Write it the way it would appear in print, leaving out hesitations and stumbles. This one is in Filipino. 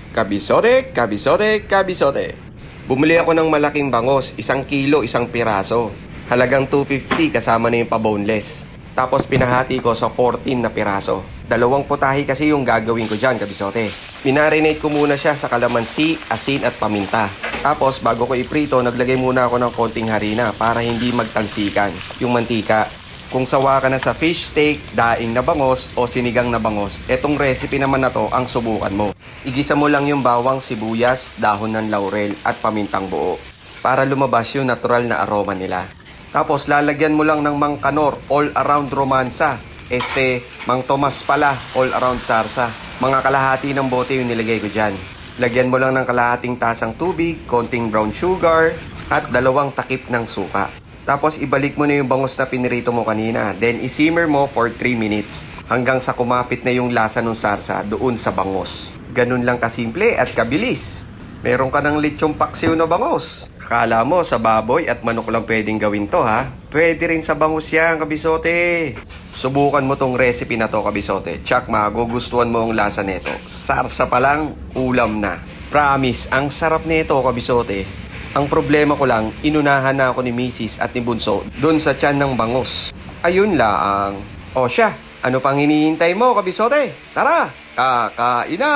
Kabisote, kabisote, kabisote. Bumili ako ng malaking bangos, 1 kilo, 1 piraso. Halagang 250 kasama na yung pa-boneless. Tapos pinahati ko sa 14 na piraso. 2 putahe kasi yung gagawin ko dyan, kabisote. Minarinate ko muna siya sa kalamansi, asin at paminta. Tapos bago ko iprito, naglagay muna ako ng konting harina para hindi magtalsikan yung mantika. Kung sawa ka na sa fish steak, daing na bangos o sinigang na bangos, etong recipe naman na to ang subukan mo. Igisa mo lang yung bawang, sibuyas, dahon ng laurel at pamintang buo para lumabas yung natural na aroma nila. Tapos lalagyan mo lang ng Mang Kanor, all around romansa. Mang Tomas pala, all around sarsa. Mga kalahati ng bote yung nilagay ko dyan. Lagyan mo lang ng kalahating tasang tubig, konting brown sugar at 2 takip ng suka. Tapos ibalik mo na yung bangos na pinirito mo kanina. Then isimmer mo for 3 minutes hanggang sa kumapit na yung lasa ng sarsa doon sa bangos. Ganun lang kasimple at kabilis. Meron ka ng lechong paksiw na bangos. Akala mo sa baboy at manok lang pwedeng gawin to ha? Pwede rin sa bangos yan, kabisote. Subukan mo tong recipe na to, kabisote. Tsak, magugustuhan mo ang lasa nito. Sarsa pa lang, ulam na. Promise, ang sarap nito, kabisote. Ang problema ko lang, inunahan na ako ni Mrs. at ni Bunso doon sa tiyan ng bangos. Ayun lang. O siya, ano pang hinihintay mo, kabisote? Tara, kakain na!